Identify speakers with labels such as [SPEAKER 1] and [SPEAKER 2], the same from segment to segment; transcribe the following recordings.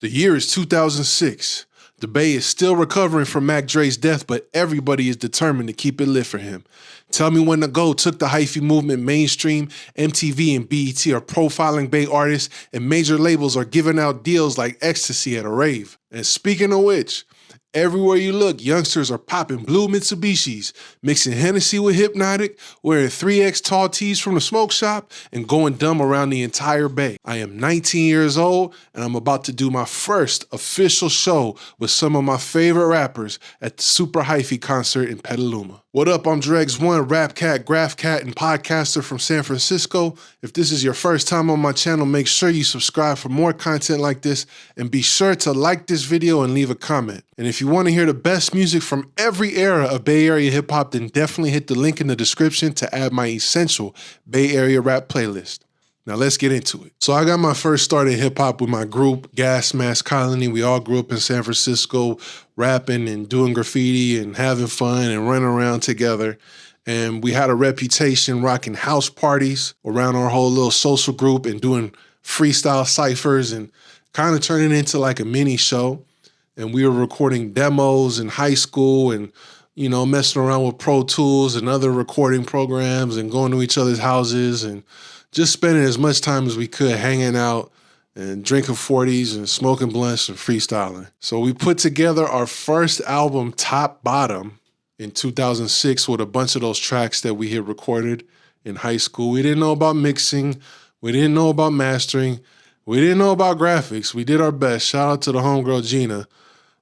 [SPEAKER 1] The year is 2006. The Bay is still recovering from Mac Dre's death, but everybody is determined to keep it lit for him. Tell me when the GO took the hyphy movement mainstream, MTV and BET are profiling Bay artists, and major labels are giving out deals like ecstasy at a rave. And speaking of which, everywhere you look, youngsters are popping blue Mitsubishis, mixing Hennessy with Hypnotic, wearing 3X tall tees from the smoke shop, and going dumb around the entire Bay. I am 19 years old, and I'm about to do my first official show with some of my favorite rappers at the Super Hyphy concert in Petaluma. What up, I'm Dregs One, rap cat, graph cat, and podcaster from San Francisco. If this is your first time on my channel, make sure you subscribe for more content like this, and be sure to like this video and leave a comment. And if you want to hear the best music from every era of Bay Area hip hop, then definitely hit the link in the description to add my essential Bay Area rap playlist. Now let's get into it. So I got my first start in hip hop with my group, Gas Mask Colony. We all grew up in San Francisco, rapping and doing graffiti and having fun and running around together. And we had a reputation rocking house parties around our whole little social group and doing freestyle ciphers and kind of turning into like a mini show. And we were recording demos in high school and, you know, messing around with Pro Tools and other recording programs and going to each other's houses and just spending as much time as we could hanging out and drinking 40s and smoking blunts and freestyling. So we put together our first album, Top Bottom, in 2006 with a bunch of those tracks that we had recorded in high school. We didn't know about mixing. We didn't know about mastering. We didn't know about graphics. We did our best. Shout out to the homegirl, Gina.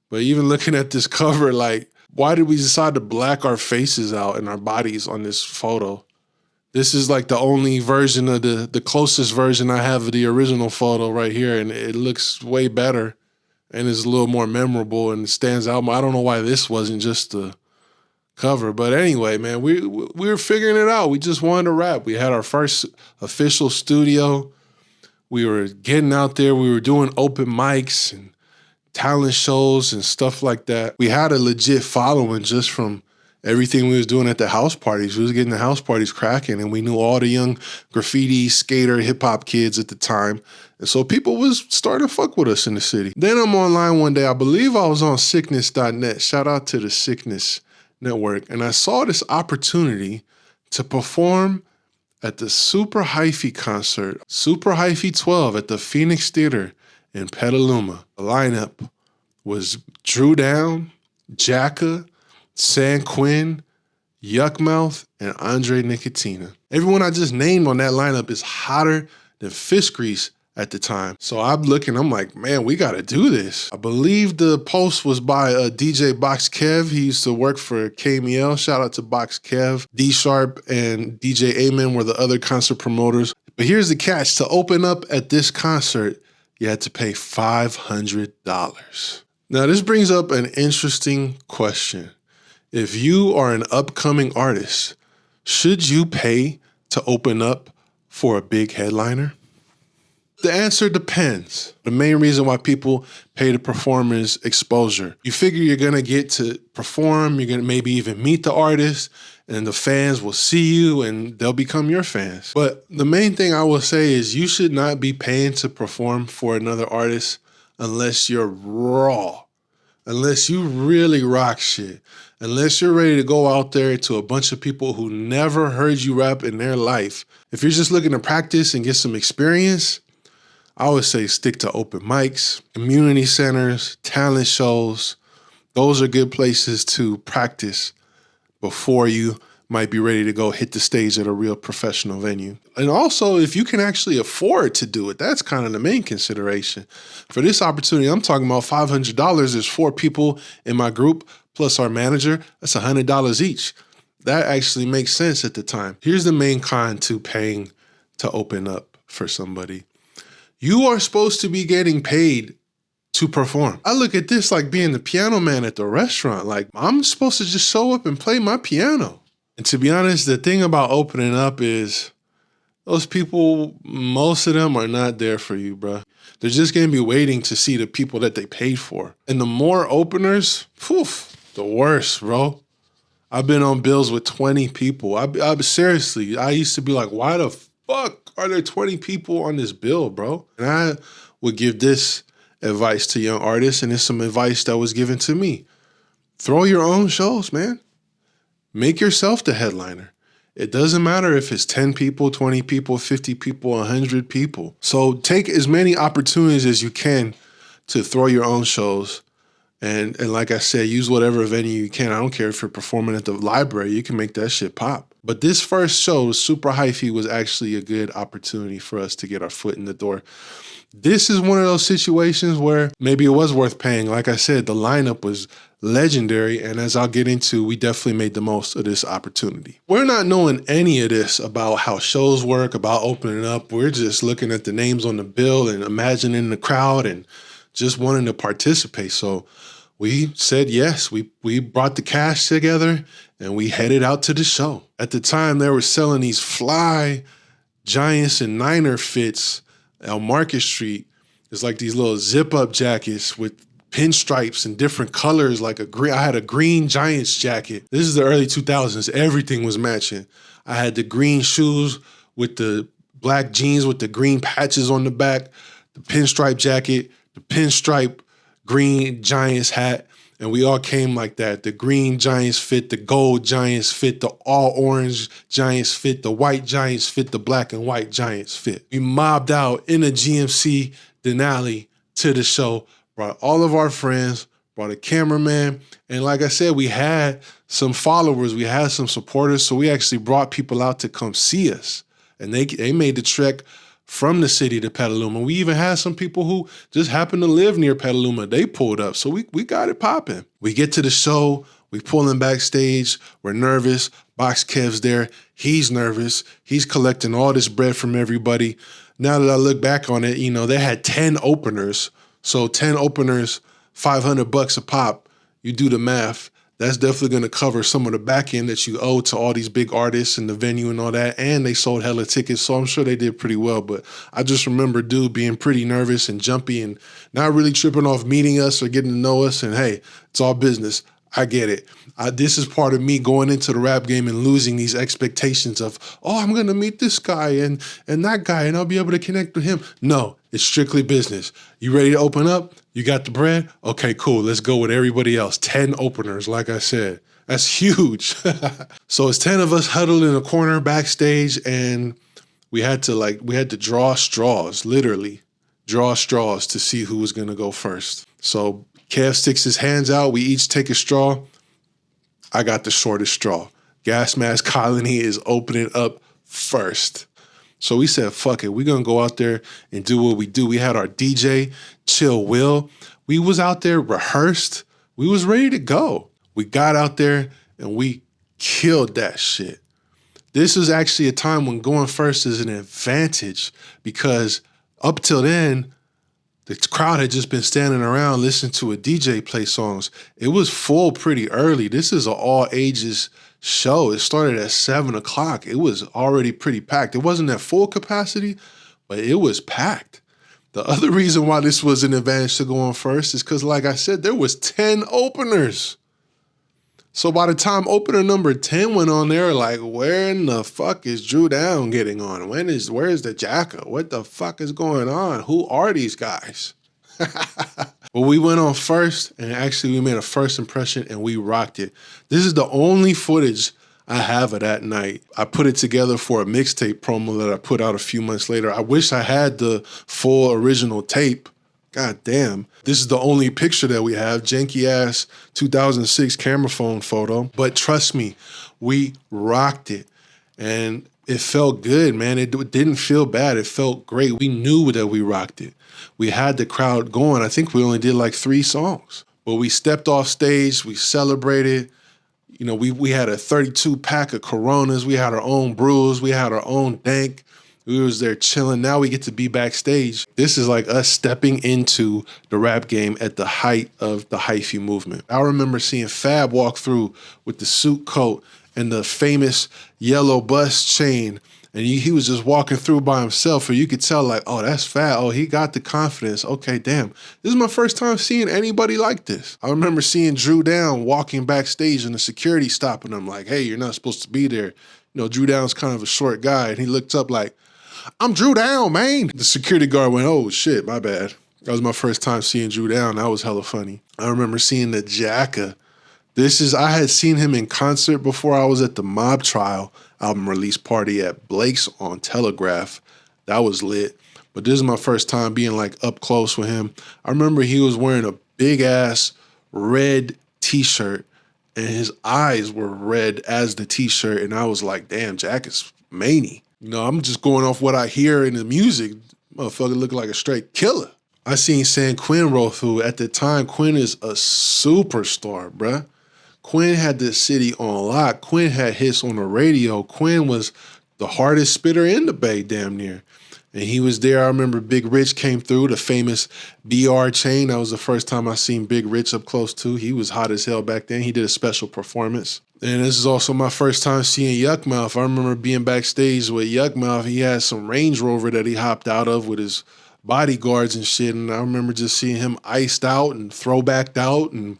[SPEAKER 1] But even looking at this cover, like, why did we decide to black our faces out and our bodies on this photo? This is like the only version of the closest version I have of the original photo right here, and it looks way better and is a little more memorable and it stands out more. I don't know why this wasn't just the cover, but anyway, man, we were figuring it out. We just wanted to rap. We had our first official studio. We were getting out there. We were doing open mics and talent shows and stuff like that. We had a legit following just from everything we was doing at the house parties. We was getting the house parties cracking, and we knew all the young graffiti, skater, hip-hop kids at the time. And so people was starting to fuck with us in the city. Then I'm online one day. I believe I was on sickness.net. Shout out to the Sickness Network. And I saw this opportunity to perform at the Super Hyphy concert, Super Hyphy 12 at the Phoenix Theater in Petaluma. The lineup was Dru Down, Jacka, San Quinn, Yukmouth, and Andre Nickatina. Everyone I just named on that lineup is hotter than fish grease at the time. So I'm looking, I'm like, man, we gotta do this. I believe the post was by DJ Box Kev. He used to work for KML. Shout out to Box Kev. D Sharp and DJ Amen were the other concert promoters. But here's the catch. To open up at this concert, you had to pay $500. Now this brings up an interesting question. If you are an upcoming artist, should you pay to open up for a big headliner? The answer depends. The main reason why people pay to perform is exposure. You figure you're gonna get to perform, you're gonna maybe even meet the artist, and the fans will see you and they'll become your fans. But the main thing I will say is you should not be paying to perform for another artist unless you're raw, unless you really rock shit, unless you're ready to go out there to a bunch of people who never heard you rap in their life. If you're just looking to practice and get some experience, I always say stick to open mics, community centers, talent shows. Those are good places to practice before you might be ready to go hit the stage at a real professional venue. And also, if you can actually afford to do it, that's kind of the main consideration. For this opportunity, I'm talking about $500. There's 4 people in my group, plus our manager. That's $100 each. That actually makes sense at the time. Here's the main con to paying to open up for somebody. You are supposed to be getting paid to perform. I look at this like being the piano man at the restaurant. Like, I'm supposed to just show up and play my piano. And to be honest, the thing about opening up is those people, most of them are not there for you, bro. They're just gonna be waiting to see the people that they paid for. And the more openers, the worse, bro. I've been on bills with 20 people. Seriously, I used to be like, why the fuck are there 20 people on this bill, bro? And I would give this advice to young artists, and it's some advice that was given to me. Throw your own shows, man. Make yourself the headliner. It doesn't matter if it's 10 people, 20 people, 50 people, 100 people. So take as many opportunities as you can to throw your own shows. And like I said, use whatever venue you can. I don't care if you're performing at the library, you can make that shit pop. But this first show, Super Hyphy, was actually a good opportunity for us to get our foot in the door. This is one of those situations where maybe it was worth paying. Like I said, the lineup was legendary, and as I'll get into, we definitely made the most of this opportunity. We're not knowing any of this about how shows work, about opening up. We're just looking at the names on the bill and imagining the crowd and just wanting to participate. So we said yes. We brought the cash together and we headed out to the show. At the time, they were selling these fly Giants and Niner fits on Market Street. It's like these little zip-up jackets with pinstripes and different colors, like I had a green Giants jacket. This is the early 2000s. Everything was matching. I had the green shoes with the black jeans with the green patches on the back, the pinstripe jacket, the pinstripe green Giants hat, and we all came like that. The green Giants fit, the gold Giants fit, the all orange Giants fit, the white Giants fit, the black and white Giants fit. We mobbed out in a GMC Denali to the show, brought all of our friends, brought a cameraman, and like I said, we had some followers, we had some supporters, so we actually brought people out to come see us, and they made the trek from the city to Petaluma. We even had some people who just happened to live near Petaluma. They pulled up, so we got it popping. We get to the show, we pull in backstage, we're nervous. Box Kev's there, he's nervous. He's collecting all this bread from everybody. Now that I look back on it, they had 10 openers. So 10 openers, $500 a pop. You do the math. That's definitely going to cover some of the back end that you owe to all these big artists and the venue and all that. And they sold hella tickets, so I'm sure they did pretty well. But I just remember dude being pretty nervous and jumpy and not really tripping off meeting us or getting to know us. And hey, it's all business. I get it. This is part of me going into the rap game and losing these expectations of, oh, I'm going to meet this guy and that guy and I'll be able to connect with him. No, it's strictly business. You ready to open up? You got the bread? Okay, cool. Let's go with everybody else. 10 openers, like I said. That's huge. So it's 10 of us huddled in a corner backstage, and we had to draw straws, literally draw straws to see who was going to go first. So Kev sticks his hands out. We each take a straw. I got the shortest straw. Gas Mask Colony is opening up first. So we said, fuck it. We're going to go out there and do what we do. We had our DJ, Chill Will. We was out there rehearsed. We was ready to go. We got out there and we killed that shit. This is actually a time when going first is an advantage because up till then, the crowd had just been standing around listening to a DJ play songs. It was full pretty early. This is an all ages show. It started at 7 o'clock. It was already pretty packed. It wasn't at full capacity, but it was packed. The other reason why this was an advantage to go on first is because, like I said, there was 10 openers. So by the time opener number 10 went on, they were like, where in the fuck is Dru Down getting on? Where's the Jacka? What the fuck is going on? Who are these guys? Well, we went on first, and actually we made a first impression, and we rocked it. This is the only footage I have of that night. I put it together for a mixtape promo that I put out a few months later. I wish I had the full original tape. God damn. This is the only picture that we have, janky-ass 2006 camera phone photo. But trust me, we rocked it. And it felt good, man. It didn't feel bad. It felt great. We knew that we rocked it. We had the crowd going. I think we only did like 3 songs. But we stepped off stage. We celebrated. We had a 32 pack of Coronas. We had our own brews. We had our own dank. We was there chilling. Now we get to be backstage. This is like us stepping into the rap game at the height of the hyphy movement. I remember seeing Fab walk through with the suit coat and the famous yellow bust chain. And he was just walking through by himself, or you could tell like, oh, that's Fab. Oh, he got the confidence. Okay, damn. This is my first time seeing anybody like this. I remember seeing Dru Down walking backstage and the security stopping him like, hey, you're not supposed to be there. Dru Down's kind of a short guy. And he looked up like, I'm Dru Down, man. The security guard went, oh, shit, my bad. That was my first time seeing Dru Down. That was hella funny. I remember seeing the Jacka. I had seen him in concert before. I was at the Mob Trial album release party at Blake's on Telegraph. That was lit. But this is my first time being like up close with him. I remember he was wearing a big ass red t-shirt and his eyes were red as the t-shirt. And I was like, damn, Jack is many. You know, I'm just going off what I hear in the music. Motherfucker look like a straight killer. I seen San Quinn roll through. At the time, Quinn is a superstar, bruh. Quinn had the city on lock. Quinn had hits on the radio. Quinn was the hardest spitter in the Bay, damn near. And he was there. I remember Big Rich came through, the famous BR chain. That was the first time I seen Big Rich up close too. He was hot as hell back then. He did a special performance. And this is also my first time seeing Yukmouth. I remember being backstage with Yukmouth. He had some Range Rover that he hopped out of with his bodyguards and shit. And I remember just seeing him iced out and throwbacked out and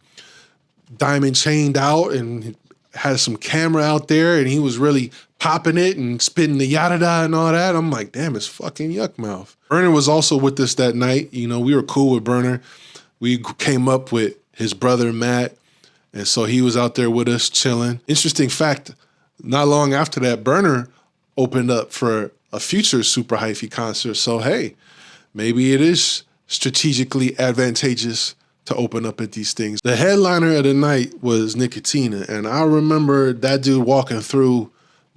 [SPEAKER 1] diamond chained out and had some camera out there and he was really popping it and spitting the yada-da and all that. I'm like, damn, it's fucking Yukmouth. Burner was also with us that night. You know, we were cool with Burner. We came up with his brother, Matt, and so he was out there with us chilling. Interesting fact, not long after that, Burner opened up for a future Super Hyphy concert. So, hey, maybe it is strategically advantageous to open up at these things. The headliner of the night was Nickatina, and I remember that dude walking through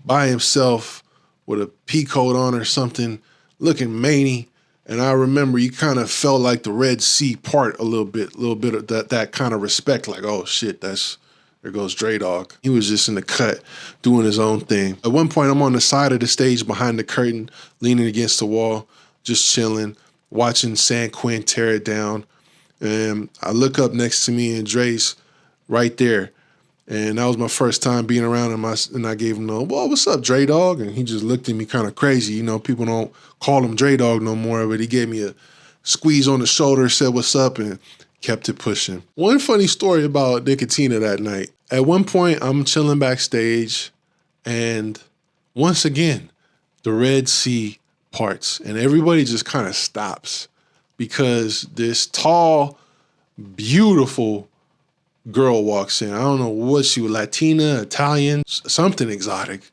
[SPEAKER 1] by himself with a pea coat on or something, looking manny. And I remember you kind of felt like the Red Sea part a little bit of that kind of respect, like, oh shit, there goes Dre Dog. He was just in the cut doing his own thing. At one point, I'm on the side of the stage behind the curtain, leaning against the wall, just chilling, watching San Quinn tear it down. And I look up next to me and Dre's right there. And that was my first time being around him. And I gave him the, well, what's up, Dre Dog? And he just looked at me kind of crazy. You know, people don't call him Dre Dog no more, but he gave me a squeeze on the shoulder, said what's up, and kept it pushing. One funny story about Nickatina that night. At one point, I'm chilling backstage, and once again, the Red Sea parts, and everybody just kind of stops because this tall, beautiful girl walks in. I don't know what she was, Latina, Italian, something exotic.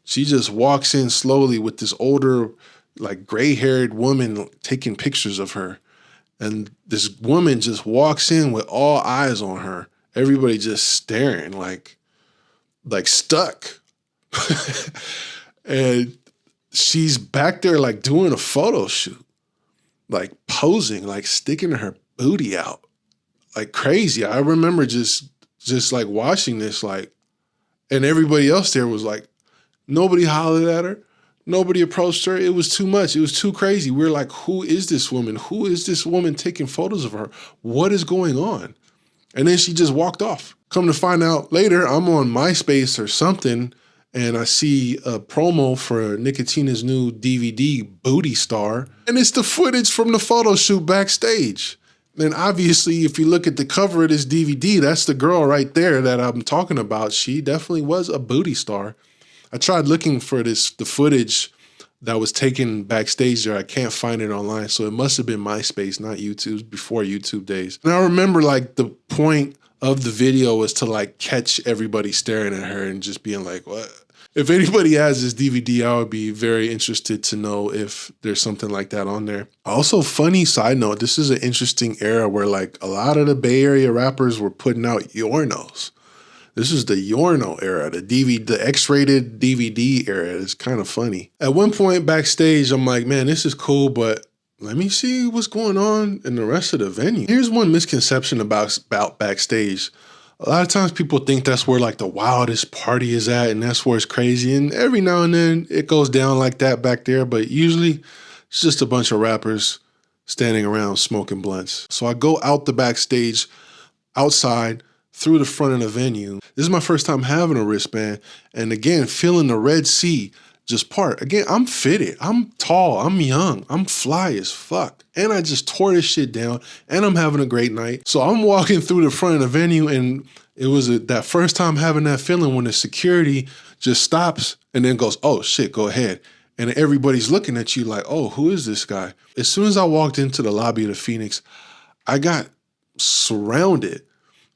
[SPEAKER 1] She just walks in slowly with this older, like gray-haired woman taking pictures of her. And this woman just walks in with all eyes on her. Everybody just staring, like stuck. And she's back there like doing a photo shoot, like posing, like sticking her booty out, like crazy. I remember just like watching this, like, and everybody else there was like, nobody hollered at her. Nobody approached her. It was too much. It was too crazy. We were like, who is this woman? Who is this woman taking photos of her? What is going on? And then she just walked off. Come to find out later, I'm on MySpace or something, and I see a promo for Nickatina's new DVD, Booty Star, and it's the footage from the photo shoot backstage. And obviously, if you look at the cover of this DVD, that's the girl right there that I'm talking about. She definitely was a booty star. I tried looking for the footage that was taken backstage there. I can't find it online, so it must have been MySpace, not YouTube, before YouTube days. And I remember like the point of the video was to like catch everybody staring at her and just being like, what? If anybody has this DVD, I would be very interested to know if there's something like that on there. Also, funny side note, this is an interesting era where like a lot of the Bay Area rappers were putting out Yornos. This is the Yorno era, the X-rated DVD era. It's kind of funny. At one point backstage, I'm like, man, this is cool, but let me see what's going on in the rest of the venue. Here's one misconception about backstage. A lot of times people think that's where like the wildest party is at and that's where it's crazy. And every now and then it goes down like that back there, but usually it's just a bunch of rappers standing around smoking blunts. So I go out the backstage, outside, through the front of the venue. This is my first time having a wristband. And again, feeling the Red Sea just part. Again, I'm fitted. I'm tall. I'm young. I'm fly as fuck. And I just tore this shit down and I'm having a great night. So I'm walking through the front of the venue and it was that first time having that feeling when the security just stops and then goes, oh shit, go ahead. and everybody's looking at you like, oh, who is this guy? As soon as I walked into the lobby of the Phoenix, I got surrounded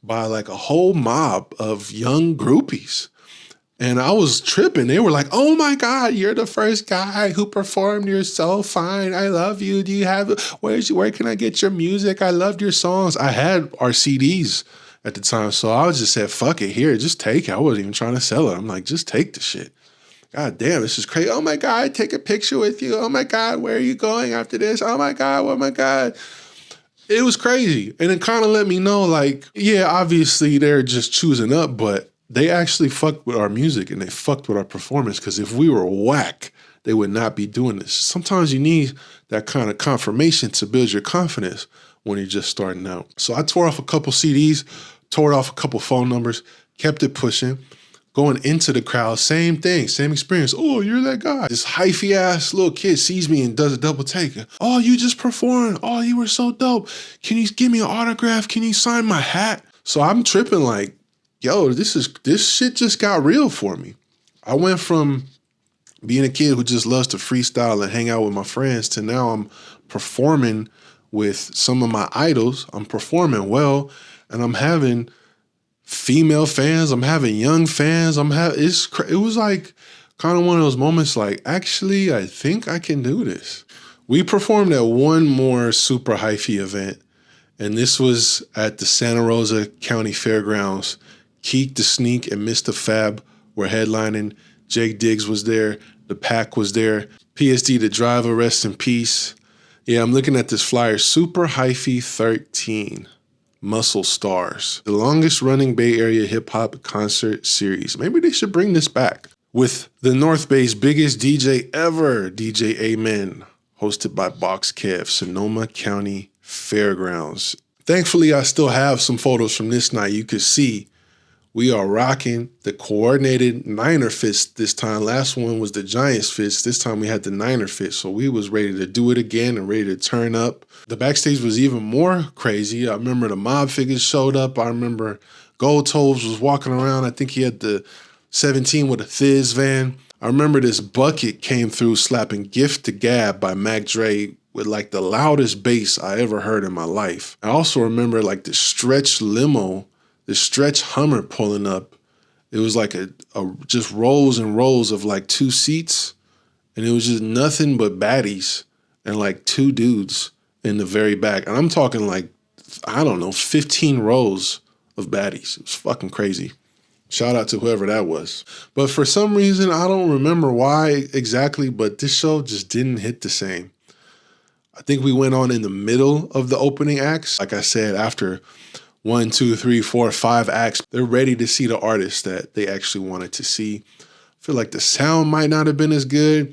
[SPEAKER 1] by like a whole mob of young groupies. And I was tripping. They were like, oh my God, you're the first guy who performed. You're so fine. I love you. Do you have, where can I get your music? I loved your songs. I had our CDs at the time. So I just said, fuck it, here, just take it. I wasn't even trying to sell it. I'm like, just take the shit. God damn, this is crazy. Oh my God, take a picture with you. Oh my God, where are you going after this? Oh my God, oh my God. It was crazy. And it kind of let me know, like, yeah, obviously they're just choosing up, but they actually fucked with our music and they fucked with our performance, because if we were whack, they would not be doing this. Sometimes you need that kind of confirmation to build your confidence when you're just starting out. So I tore off a couple CDs, tore off a couple phone numbers, kept it pushing. Going into the crowd, same thing, same experience. Oh, you're that guy. This hyphy ass little kid sees me and does a double take. Oh, you just performed. Oh, you were so dope. Can you give me an autograph? Can you sign my hat? So I'm tripping like, yo, this shit just got real for me. I went from being a kid who just loves to freestyle and hang out with my friends to now I'm performing with some of my idols. I'm performing well, and I'm having female fans. I'm having young fans. It was like kind of one of those moments like, actually, I think I can do this. We performed at one more Super Hyphy event, and this was at the Santa Rosa County Fairgrounds. Keek the Sneak and Mr. Fab were headlining. Jake Diggs was there. The Pack was there. PSD the Driver, rest in peace. Yeah, I'm looking at this flyer. Super Hyphy 13. Muscle Stars, the longest running Bay Area hip hop concert series. Maybe they should bring this back. With the North Bay's biggest DJ ever, DJ Amen, hosted by Box Kev, Sonoma County Fairgrounds. Thankfully, I still have some photos from this night. You could see we are rocking the coordinated Niner fist this time. Last one was the Giants fist. This time we had the Niner fist. So we was ready to do it again and ready to turn up. The backstage was even more crazy. I remember the mob figures showed up. I remember Gold Toves was walking around. I think he had the 17 with a Thiz van. I remember this bucket came through slapping Gift to Gab by Mac Dre with like the loudest bass I ever heard in my life. I also remember like the stretch limo, the stretch Hummer pulling up. It was like a just rows and rows of like 2 seats, and it was just nothing but baddies and like 2 dudes in the very back. And I'm talking like, I don't know, 15 rows of baddies. It was fucking crazy. Shout out to whoever that was. But for some reason, I don't remember why exactly, but this show just didn't hit the same. I think we went on in the middle of the opening acts. Like I said, after 1, 2, 3, 4, 5 acts, they're ready to see the artists that they actually wanted to see. I feel like the sound might not have been as good.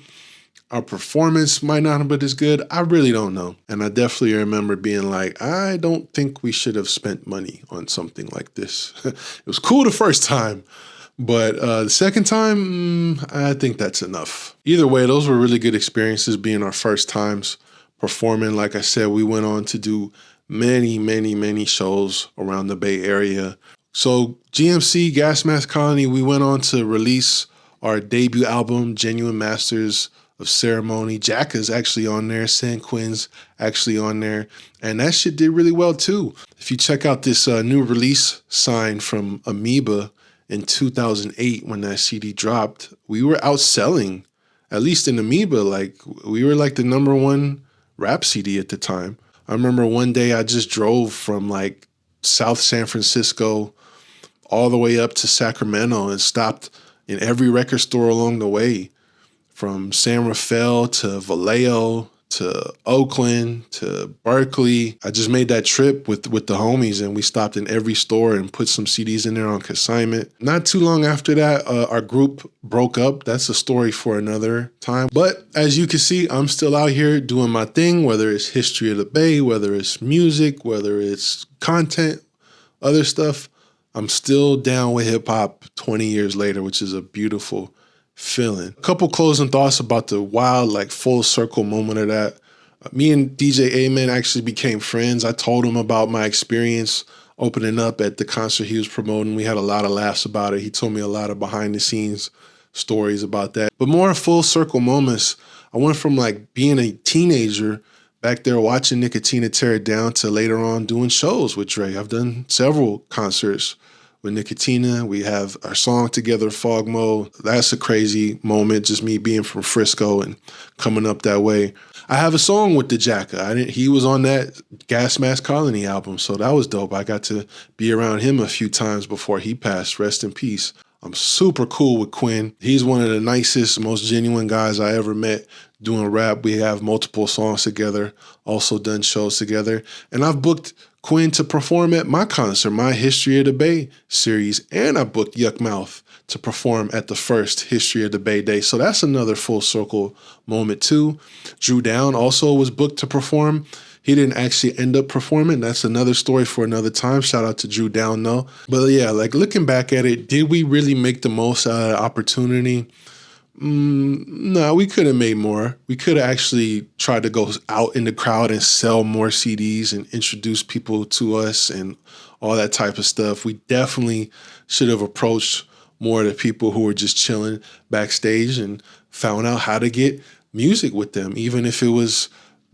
[SPEAKER 1] Our performance might not have been as good. I really don't know. And I definitely remember being like, I don't think we should have spent money on something like this. It was cool the first time, but the second time, I think that's enough. Either way, those were really good experiences being our first times performing. Like I said, we went on to do many, many, many shows around the Bay Area. So GMC, Gas Mask Colony, we went on to release our debut album, Genuine Masters of Ceremony. Jacka's actually on there. San Quinn's actually on there. And that shit did really well too. If you check out this new release sign from Amoeba in 2008 when that CD dropped, we were outselling, at least in Amoeba, like we were like the #1 rap CD at the time. I remember one day I just drove from like South San Francisco all the way up to Sacramento and stopped in every record store along the way, from San Rafael to Vallejo to Oakland to Berkeley. I just made that trip with the homies, and we stopped in every store and put some CDs in there on consignment. Not too long after that, our group broke up. That's a story for another time. But as you can see, I'm still out here doing my thing, whether it's history of the Bay, whether it's music, whether it's content, other stuff. I'm still down with hip hop 20 years later, which is a beautiful feeling. A couple closing thoughts about the wild, like full circle moment of that. Me and DJ Amen actually became friends. I told him about my experience opening up at the concert he was promoting. We had a lot of laughs about it. He told me a lot of behind the scenes stories about that. But more full circle moments. I went from like being a teenager back there watching Nickatina tear it down to later on doing shows with Dre. I've done several concerts with Nickatina. We have our song together, Fog Mode. That's a crazy moment, just me being from Frisco and coming up that way. I have a song with the Jacka. He was on that Gas Mask Colony album, so that was dope. I got to be around him a few times before he passed. Rest in peace. I'm super cool with Quinn. He's one of the nicest, most genuine guys I ever met doing rap. We have multiple songs together, also done shows together. And I've booked Quinn to perform at my concert, my History of the Bay series. And I booked Yukmouth to perform at the first History of the Bay Day. So that's another full circle moment too. Dru Down also was booked to perform. He didn't actually end up performing. That's another story for another time. Shout out to Dru Down though. But yeah, like looking back at it, did we really make the most out of the opportunity? No, we could have made more. We could have actually tried to go out in the crowd and sell more CDs and introduce people to us and all that type of stuff. We definitely should have approached more of the people who were just chilling backstage and found out how to get music with them, even if it was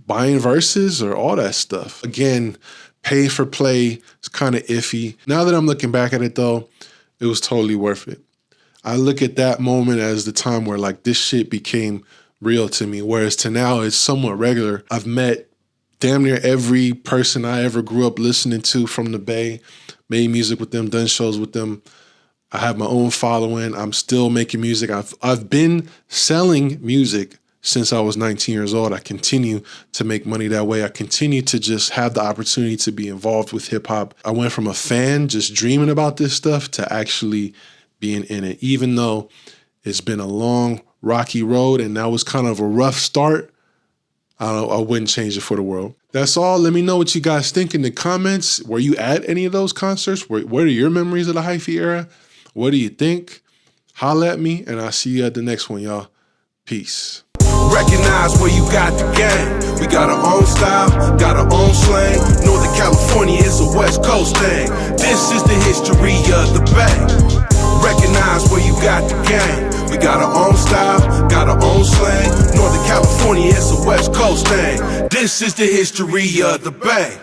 [SPEAKER 1] buying verses or all that stuff. Again, pay for play is kind of iffy. Now that I'm looking back at it though, it was totally worth it. I look at that moment as the time where like this shit became real to me, whereas to now it's somewhat regular. I've met damn near every person I ever grew up listening to from the Bay, made music with them, done shows with them. I have my own following. I'm still making music. I've been selling music since I was 19 years old. I continue to make money that way. I continue to just have the opportunity to be involved with hip hop. I went from a fan just dreaming about this stuff to actually being in it, even though it's been a long, rocky road and that was kind of a rough start. I wouldn't change it for the world. That's all. Let me know what you guys think in the comments. Were you at any of those concerts? What are your memories of the Hyphy era? What do you think? Holla at me, and I'll see you at the next one, y'all. Peace.
[SPEAKER 2] Recognize where you got the game. We got our own style, got our own slang. Northern California is a West Coast thing. This is the history of the Bay. Recognize where you got the game. We got our own style, got our own slang. Northern California is a West Coast thing. This is the history of the Bay.